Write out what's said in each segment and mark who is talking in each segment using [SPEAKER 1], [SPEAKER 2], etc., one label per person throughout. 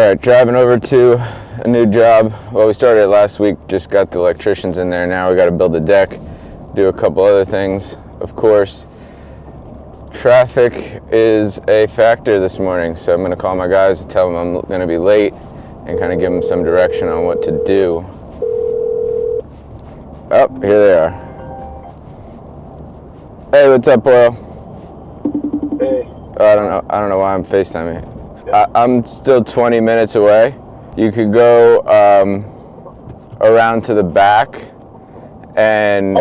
[SPEAKER 1] Alright, driving over to a new job. Well, we started it last week, just got the electricians in there. Now we got to build a deck, do a couple other things. Of course, traffic is a factor this morning, so I'm going to call my guys and tell them I'm going to be late and kind of give them some direction on what to do. Oh, here they are. Hey, what's up, Boyle?
[SPEAKER 2] Hey.
[SPEAKER 1] I don't know why I'm FaceTiming. I'm still 20 minutes away. You could go around to the back, and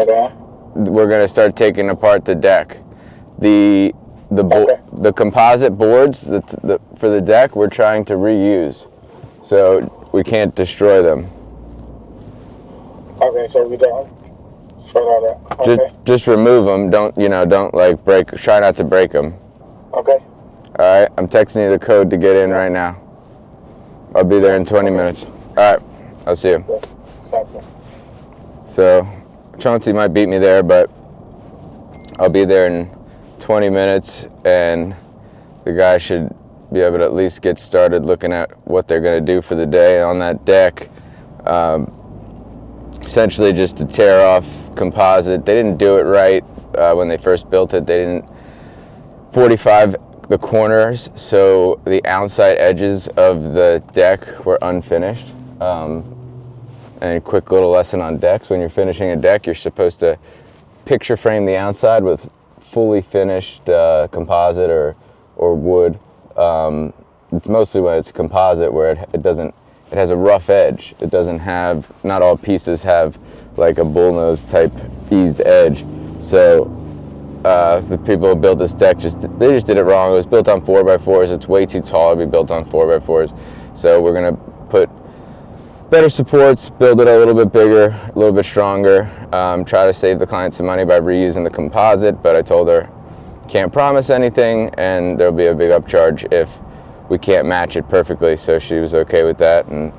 [SPEAKER 1] we're gonna start taking apart the deck. The composite boards for the deck we're trying to reuse, so we can't destroy them.
[SPEAKER 2] Okay, so we don't shred all that. Okay.
[SPEAKER 1] Just remove them. Don't like break. Try not to break them.
[SPEAKER 2] Okay.
[SPEAKER 1] All right, I'm texting you the code to get in right now. I'll be there in 20 minutes. All right, I'll see you. So, Chauncey might beat me there, but I'll be there in 20 minutes, and the guy should be able to at least get started looking at what they're going to do for the day on that deck. Essentially just to tear off composite. They didn't do it right when they first built it. They didn't 45 the corners, so the outside edges of the deck were unfinished. And a quick little lesson on decks: when you're finishing a deck, you're supposed to picture frame the outside with fully finished composite or wood. It's mostly when it's composite where it has a rough edge. It doesn't have, not all pieces have like a bullnose type eased edge. So the people who built this deck they just did it wrong. It was built on 4x4s. It's way too tall to be built on 4x4s. So we're gonna put better supports, build it a little bit bigger, a little bit stronger. Try to save the client some money by reusing the composite, but I told her can't promise anything, and there'll be a big upcharge if we can't match it perfectly. So she was okay with that. And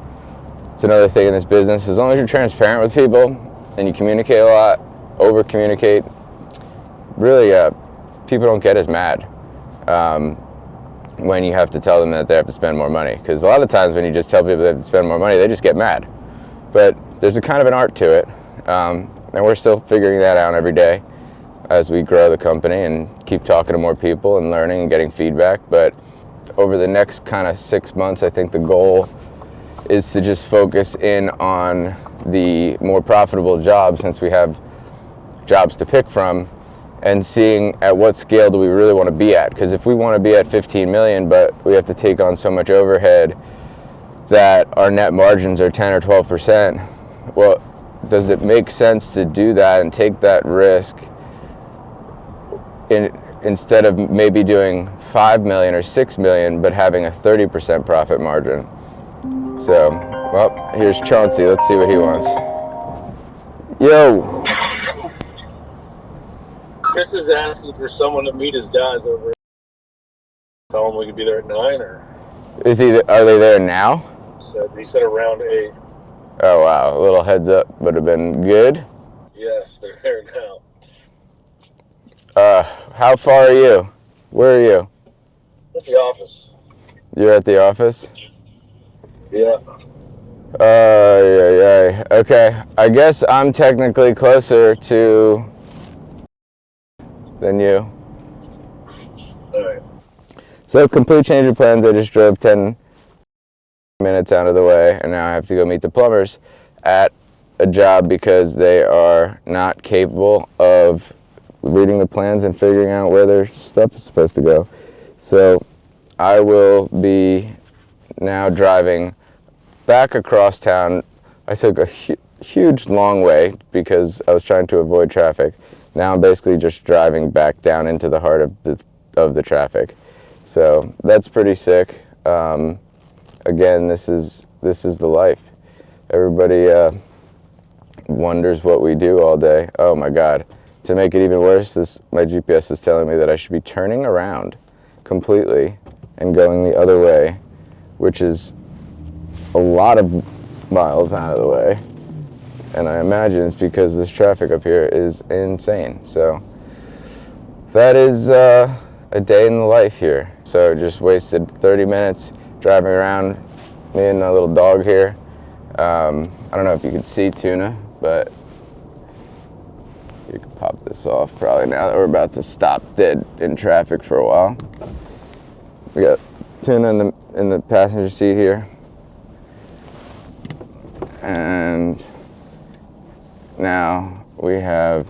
[SPEAKER 1] it's another thing in this business: as long as you're transparent with people and you communicate a lot, over communicate, really people don't get as mad when you have to tell them that they have to spend more money. Because a lot of times when you just tell people they have to spend more money, they just get mad. But there's a kind of an art to it, and we're still figuring that out every day as we grow the company and keep talking to more people and learning and getting feedback. But over the next kind of 6 months, I think the goal is to just focus in on the more profitable jobs, since we have jobs to pick from, and seeing at what scale do we really want to be at. Because if we want to be at 15 million, but we have to take on so much overhead that our net margins are 10 or 12%, well, does it make sense to do that and take that risk instead of maybe doing 5 million or 6 million, but having a 30% profit margin? So, well, here's Chauncey. Let's see what he wants. Yo!
[SPEAKER 2] Chris is asking for someone to meet his guys over. Tell him we could be there at 9, or
[SPEAKER 1] Are they there now?
[SPEAKER 2] he said around 8.
[SPEAKER 1] Oh wow, a little heads up would have been good.
[SPEAKER 2] Yes, they're there now.
[SPEAKER 1] How far are you? Where are you?
[SPEAKER 2] At the office.
[SPEAKER 1] You're at the office?
[SPEAKER 2] Yeah.
[SPEAKER 1] Yeah. Okay, I guess I'm technically closer than you.
[SPEAKER 2] Alright.
[SPEAKER 1] So, complete change of plans. I just drove 10 minutes out of the way, and now I have to go meet the plumbers at a job because they are not capable of reading the plans and figuring out where their stuff is supposed to go. So, I will be now driving back across town. I took a huge long way because I was trying to avoid traffic. Now I'm basically just driving back down into the heart of the traffic. So that's pretty sick. Again, this is the life. Everybody wonders what we do all day. Oh my God. To make it even worse, my GPS is telling me that I should be turning around completely and going the other way, which is a lot of miles out of the way. And I imagine it's because this traffic up here is insane. So that is a day in the life here. So just wasted 30 minutes driving around Me and my little dog here. I don't know if you can see Tuna, but you can pop this off probably now that we're about to stop dead in traffic for a while. We got Tuna in the passenger seat here. And now we have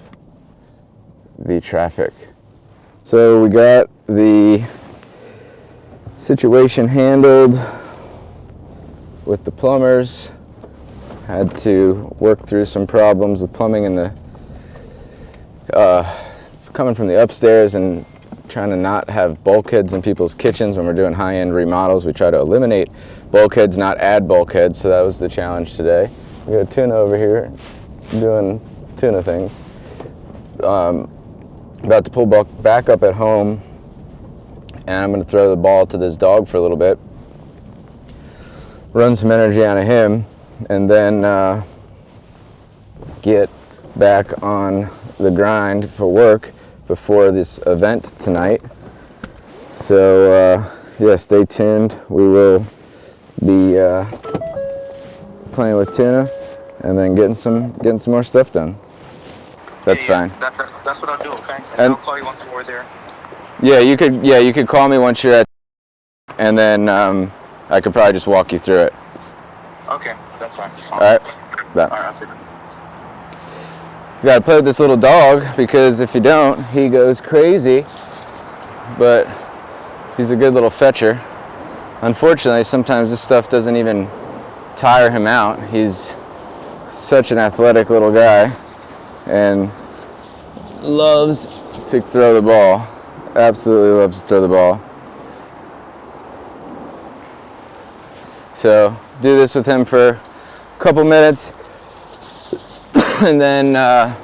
[SPEAKER 1] the traffic. So we got the situation handled with the plumbers. Had to work through some problems with plumbing in the coming from the upstairs and trying to not have bulkheads in people's kitchens when we're doing high-end remodels. We try to eliminate bulkheads, not add bulkheads, so that was the challenge today. We got Tuna over here doing Tuna things. About to pull back up at home, and I'm going to throw the ball to this dog for a little bit, run some energy out of him, and then get back on the grind for work before this event tonight. So yeah, stay tuned. We will be playing with Tuna and then getting some more stuff done. That's fine.
[SPEAKER 3] That's what I'll do. Okay, and I'll call you once we're there.
[SPEAKER 1] Yeah, you could call me once you're at, and then I could probably just walk you through it.
[SPEAKER 3] Okay, that's fine.
[SPEAKER 1] All right. Bye.
[SPEAKER 3] All right, I'll see you.
[SPEAKER 1] You gotta play with this little dog, because if you don't, he goes crazy. But he's a good little fetcher. Unfortunately, sometimes this stuff doesn't even tire him out. He's such an athletic little guy and loves to throw the ball. Absolutely loves to throw the ball. So do this with him for a couple minutes, and then I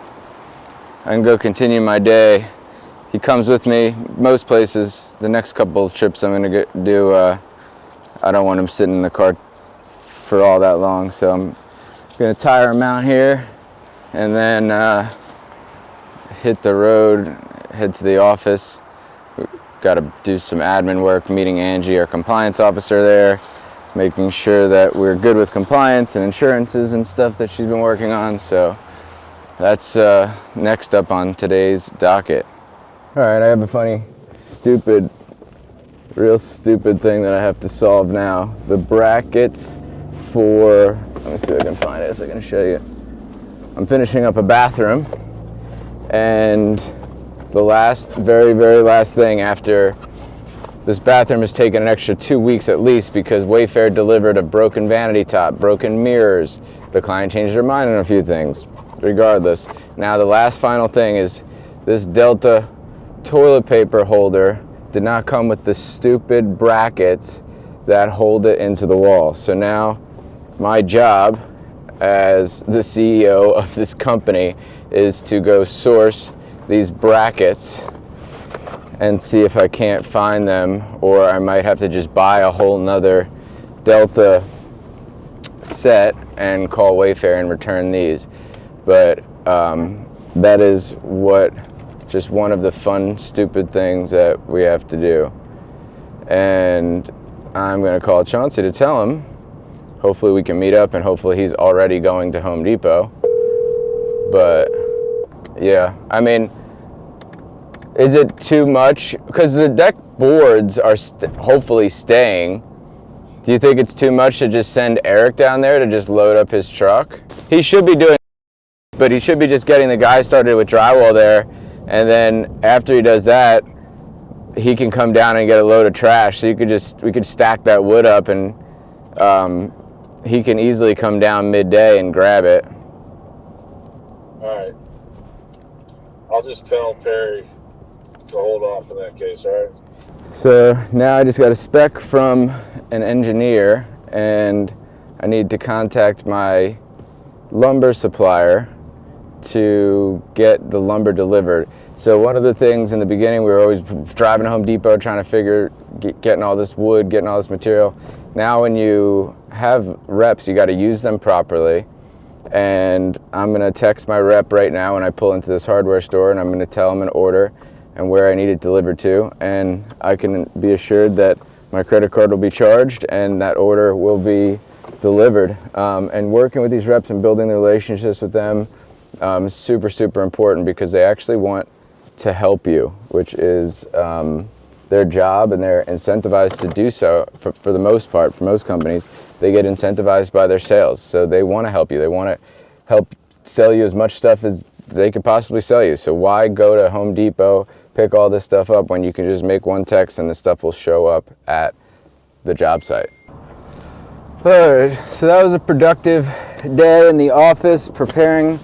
[SPEAKER 1] can go continue my day. He comes with me most places. The next couple of trips I'm going to do, I don't want him sitting in the car for all that long, so I'm going to tire him out here and then hit the road, head to the office. Got to do some admin work, meeting Angie, our compliance officer there, making sure that we're good with compliance and insurances and stuff that she's been working on. So that's next up on today's docket. All right, I have a funny, real stupid thing that I have to solve now. The brackets for, let me see if I can find it so I can show you. I'm finishing up a bathroom, and the very last thing after this bathroom has taken an extra 2 weeks at least, because Wayfair delivered a broken vanity top, broken mirrors. The client changed their mind on a few things. Regardless, now the last final thing is this Delta toilet paper holder did not come with the stupid brackets that hold it into the wall. So now my job as the CEO of this company is to go source these brackets and see if I can't find them, or I might have to just buy a whole nother Delta set and call Wayfair and return these. But that is just one of the fun, stupid things that we have to do. And I'm going to call Chauncey to tell him. Hopefully we can meet up, and hopefully he's already going to Home Depot. But yeah, I mean, is it too much? Because the deck boards are hopefully staying. Do you think it's too much to just send Eric down there to just load up his truck? He should be doing, but he should be just getting the guy started with drywall there, and then after he does that, he can come down and get a load of trash. So we could stack that wood up, and he can easily come down midday and grab it.
[SPEAKER 2] All right. I'll just tell Perry to hold off in that case, all right?
[SPEAKER 1] So now I just got a spec from an engineer, and I need to contact my lumber supplier to get the lumber delivered. So one of the things in the beginning, we were always driving to Home Depot trying to figure, getting all this wood, getting all this material. Now when you have reps, you got to use them properly. And I'm going to text my rep right now when I pull into this hardware store, and I'm going to tell him an order and where I need it delivered to. And I can be assured that my credit card will be charged and that order will be delivered. And working with these reps and building the relationships with them is super, super important because they actually want to help you, which is their job, and they're incentivized to do so for the most part. For most companies, they get incentivized by their sales, so they want to help you. They want to help sell you as much stuff as they could possibly sell you. So why go to Home Depot, pick all this stuff up when you can just make one text and the stuff will show up at the job site? All right, so that was a productive day in the office preparing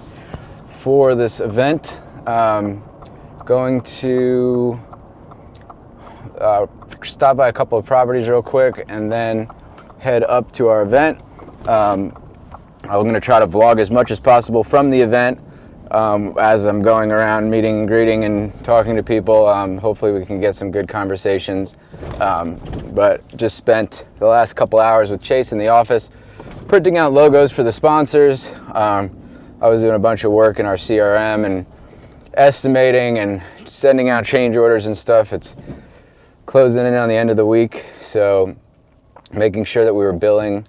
[SPEAKER 1] for this event. Going to stop by a couple of properties real quick and then head up to our event. I'm going to try to vlog as much as possible from the event as I'm going around meeting and greeting and talking to people. Hopefully we can get some good conversations. But just spent the last couple hours with Chase in the office printing out logos for the sponsors. I was doing a bunch of work in our CRM and estimating and sending out change orders and stuff. It's closing in on the end of the week, so making sure that we were billing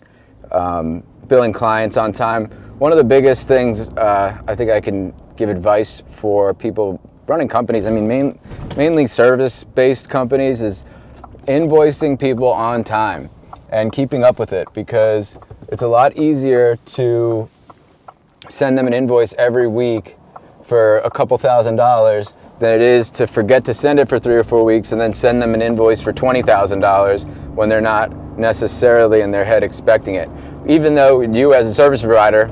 [SPEAKER 1] clients on time. One of the biggest things I think I can give advice for people running companies, I mean mainly service-based companies, is invoicing people on time and keeping up with it, because it's a lot easier to send them an invoice every week for a couple $1,000s than it is to forget to send it for 3 or 4 weeks and then send them an invoice for $20,000 when they're not necessarily in their head expecting it. Even though you as a service provider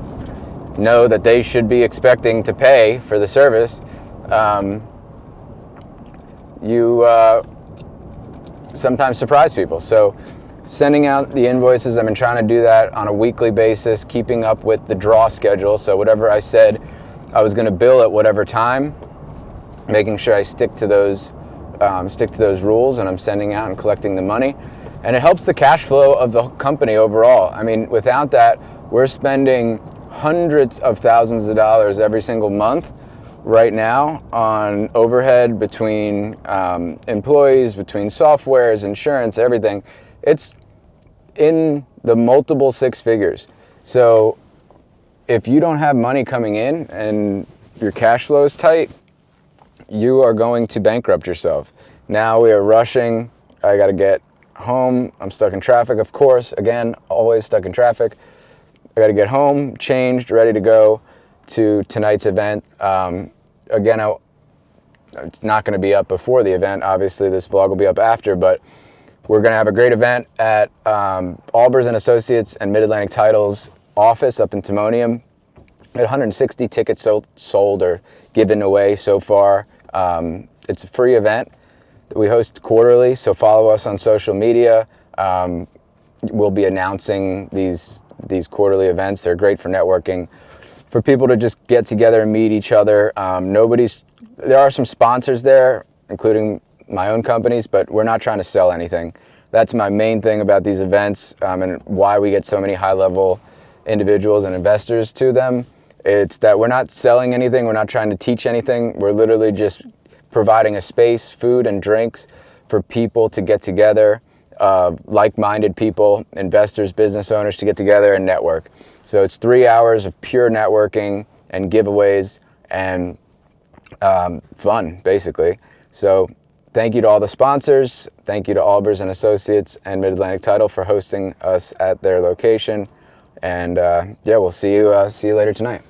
[SPEAKER 1] know that they should be expecting to pay for the service, you sometimes surprise people. So sending out the invoices, I've been trying to do that on a weekly basis, keeping up with the draw schedule. So whatever I said I was going to bill at whatever time, making sure I stick to those rules, and I'm sending out and collecting the money. And it helps the cash flow of the company overall. I mean, without that, we're spending hundreds of thousands of dollars every single month right now on overhead between employees, between softwares, insurance, everything. It's in the multiple six figures. So if you don't have money coming in and your cash flow is tight, you are going to bankrupt yourself. Now we are rushing. I got to get home. I'm stuck in traffic, of course. Again, always stuck in traffic. I got to get home, changed, ready to go to tonight's event. Again, it's not going to be up before the event. Obviously, this vlog will be up after, but we're going to have a great event at Albers and Associates and Mid-Atlantic Title's office up in Timonium. We had 160 tickets sold or given away so far. It's a free event that we host quarterly, so follow us on social media. We'll be announcing these quarterly events. They're great for networking, for people to just get together and meet each other. There are some sponsors there, including my own companies, but we're not trying to sell anything. That's my main thing about these events, and why we get so many high-level individuals and investors to them. It's that we're not selling anything. We're not trying to teach anything. We're literally just providing a space, food and drinks for people to get together, like-minded people, investors, business owners, to get together and network. So it's 3 hours of pure networking and giveaways and fun, basically. So thank you to all the sponsors. Thank you to Albers and Associates and Mid-Atlantic Title for hosting us at their location. And yeah, we'll see you later tonight.